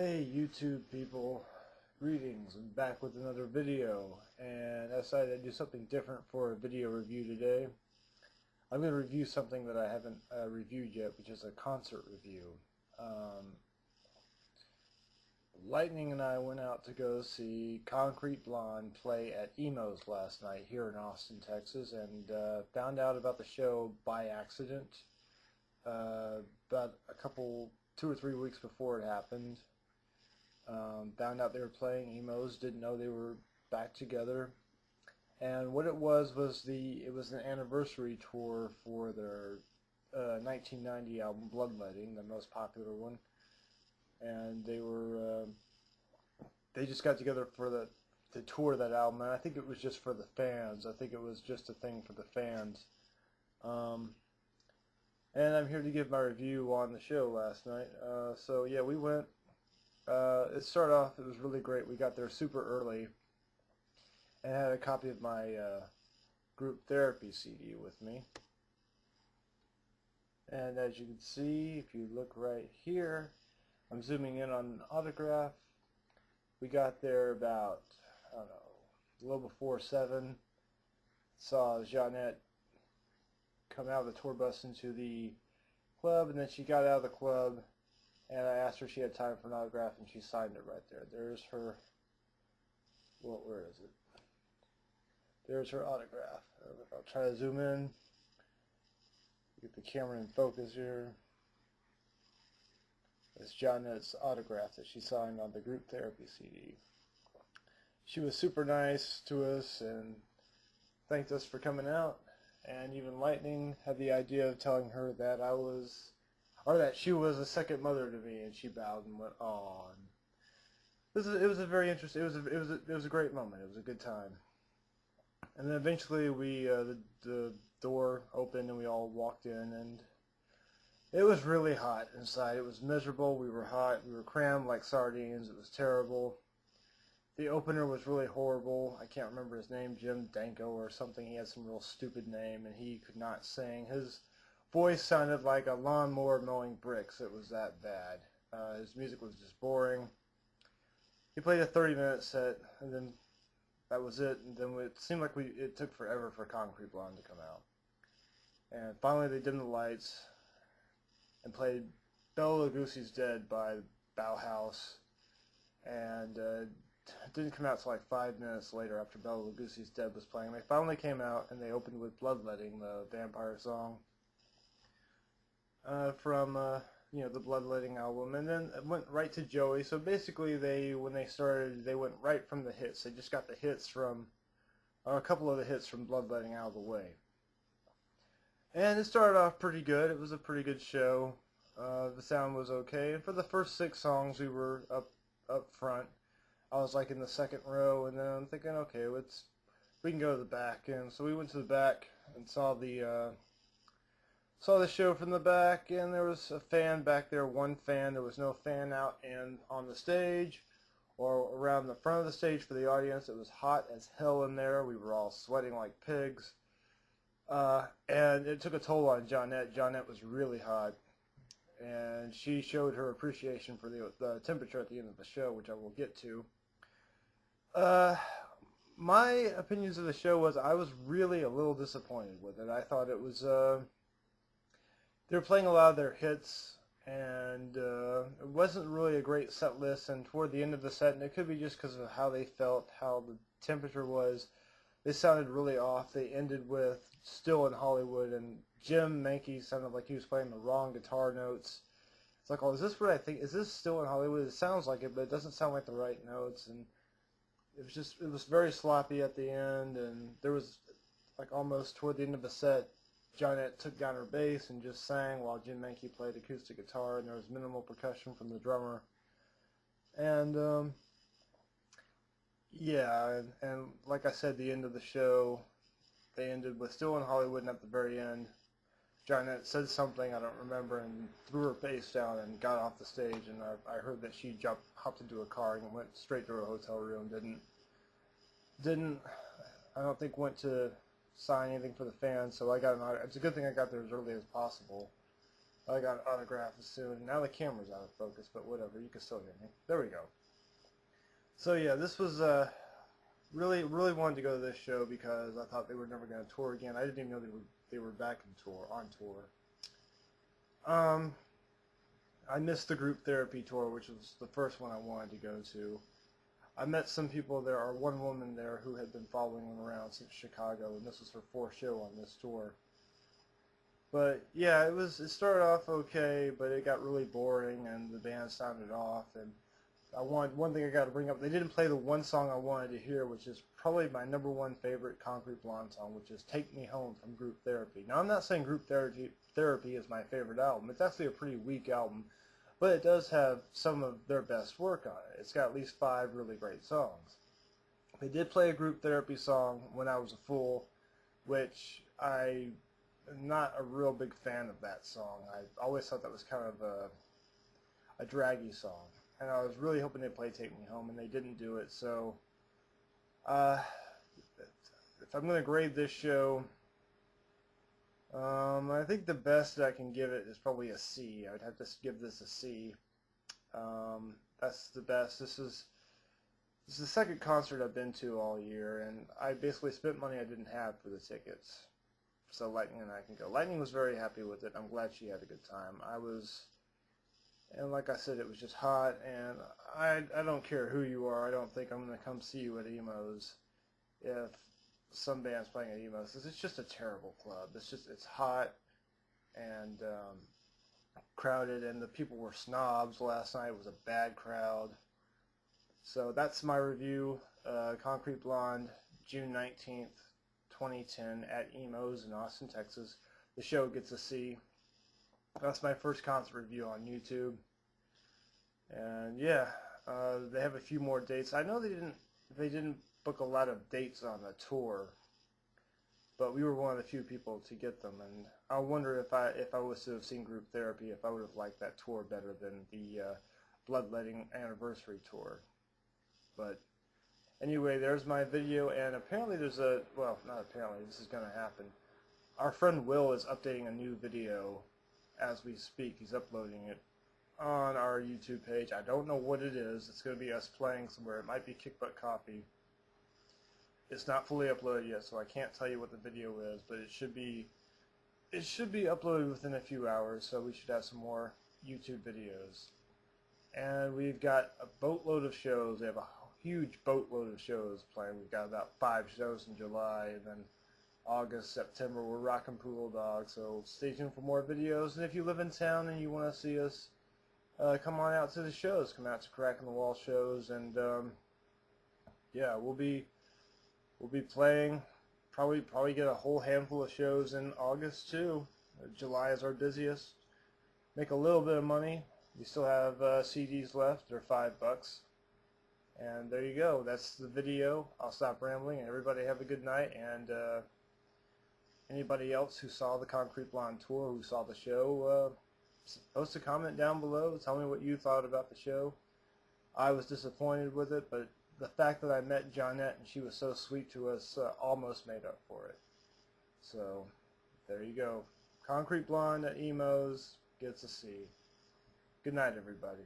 Hey YouTube people, greetings. I'm back with another video, and I decided to do something different for a video review today. I'm going to review something that I haven't reviewed yet, which is a concert review. Lightning and I went out to go see Concrete Blonde play at Emo's last night here in Austin, Texas, and found out about the show by accident about 2 or 3 weeks before it happened. Found out they were playing Emos, didn't know they were back together. And what it was an anniversary tour for their 1990 album Bloodletting, the most popular one. And they just got together for to tour that album, and I think it was just for the fans. I think it was just a thing for the fans. And I'm here to give my review on the show last night. So yeah, we went. It started off, it was really great. We got there super early and had a copy of my group therapy CD with me. And as you can see, if you look right here, I'm zooming in on an autograph. We got there about, I don't know, a little before 7. Saw Jeanette come out of the tour bus into the club, and then she got out of the club. And I asked her if she had time for an autograph, and she signed it right there. There's her, well, where is it? There's her autograph. I'll try to zoom in. Get the camera in focus here. It's Jeanette's autograph that she signed on the group therapy CD. She was super nice to us and thanked us for coming out. And even Lightning had the idea of telling her that that she was a second mother to me, and she bowed and went, "Aw." It was a very interesting. It was a great moment. It was a good time. And then eventually the door opened and we all walked in, and it was really hot inside. It was miserable. We were hot. We were crammed like sardines. It was terrible. The opener was really horrible. I can't remember his name, Jim Danko or something. He had some real stupid name, and he could not sing. His voice sounded like a lawnmower mowing bricks. It was that bad. His music was just boring. He played a 30-minute set, and then that was it. And then it seemed like it took forever for Concrete Blonde to come out. And finally they dimmed the lights and played Bela Lugosi's Dead by Bauhaus. And it didn't come out until like 5 minutes later after Bela Lugosi's Dead was playing. They finally came out, and they opened with Bloodletting, the vampire song. From the Bloodletting album, and then it went right to Joey. So basically, when they started, they went right from the hits. They just got the hits from a couple of the hits from Bloodletting out of the way, and it started off pretty good. It was a pretty good show. The sound was okay, and for the first 6 songs, we were up front. I was like in the second row, and then I'm thinking, okay, we can go to the back, and so we went to the back and saw the show from the back, and there was a fan back there, one fan. There was no fan out and on the stage or around the front of the stage for the audience. It was hot as hell in there. We were all sweating like pigs. And it took a toll on Jeanette. Jeanette was really hot, and she showed her appreciation for the temperature at the end of the show, which I will get to. My opinions of the show was I was really a little disappointed with it. I thought it was... they were playing a lot of their hits, and it wasn't really a great set list, and toward the end of the set, and it could be just because of how they felt, how the temperature was, they sounded really off. They ended with Still in Hollywood, and Jim Mankey sounded like he was playing the wrong guitar notes. It's like, oh, is this what I think? Is this Still in Hollywood? It sounds like it, but it doesn't sound like the right notes, and it was very sloppy at the end, and there was, like, almost toward the end of the set, Jeanette took down her bass and just sang while Jim Mankey played acoustic guitar, and there was minimal percussion from the drummer. And yeah, and like I said, the end of the show, they ended with Still in Hollywood, and at the very end, Jeanette said something, I don't remember, and threw her bass down and got off the stage, and I heard that she hopped into a car and went straight to her hotel room, I don't think went to sign anything for the fans, so I got an autograph. It's a good thing I got there as early as possible. I got an autograph soon. Now the camera's out of focus, but whatever. You can still hear me. There we go. So yeah, this was really wanted to go to this show because I thought they were never going to tour again. I didn't even know they were back on tour. I missed the group therapy tour, which was the first one I wanted to go to. I met some people there, or one woman there who had been following them around since Chicago, and this was her fourth show on this tour. But yeah, it started off okay, but it got really boring, and the band sounded off. And one thing I got to bring up: they didn't play the one song I wanted to hear, which is probably my #1 favorite Concrete Blonde song, which is "Take Me Home" from Group Therapy. Now, I'm not saying Group Therapy is my favorite album. It's actually a pretty weak album, but it does have some of their best work on it. It's got at least 5 really great songs. They did play a Group Therapy song, "When I Was a Fool," which I'm not a real big fan of that song. I always thought that was kind of a draggy song. And I was really hoping they'd play "Take Me Home," and they didn't do it. So, if I'm going to grade this show, I think the best that I can give it is probably a C. I would have to give this a C. That's the best. This is the second concert I've been to all year, and I basically spent money I didn't have for the tickets. So Lightning and I can go. Lightning was very happy with it. I'm glad she had a good time. And like I said, it was just hot, and I don't care who you are. I don't think I'm going to come see you at Emo's if some band's playing at Emo's. It's just a terrible club. It's hot and crowded, and the people were snobs. Last night was a bad crowd. So that's my review. Concrete Blonde, June 19th, 2010 at Emo's in Austin, Texas. The show gets a C. That's my first concert review on YouTube. And yeah, they have a few more dates. I know they didn't book a lot of dates on the tour, but we were one of the few people to get them. And I wonder if I was to have seen Group Therapy, if I would have liked that tour better than the Bloodletting Anniversary tour. But anyway, there's my video, and apparently well, not apparently, this is going to happen. Our friend Will is updating a new video as we speak. He's uploading it on our YouTube page. I don't know what it is. It's going to be us playing somewhere. It might be Kick Butt Coffee. It's not fully uploaded yet, so I can't tell you what the video is, but it should be uploaded within a few hours, so we should have some more YouTube videos. And we've got a boatload of shows. We have a huge boatload of shows playing. We've got about 5 shows in July, and then August, September, we're rocking Poodle Dog, so stay tuned for more videos. And if you live in town and you want to see us, come on out to the shows. Come out to Crack in the Wall shows, and yeah, we'll be playing. Probably get a whole handful of shows in August too. July is our busiest. Make a little bit of money. We still have CDs left. They're $5. And there you go. That's the video. I'll stop rambling, and everybody have a good night. And anybody else who saw the Concrete Blonde tour, who saw the show, post a comment down below. Tell me what you thought about the show. I was disappointed with it, but the fact that I met Johnette and she was so sweet to us almost made up for it. So there you go. Concrete Blonde at Emo's gets a C. Good night, everybody.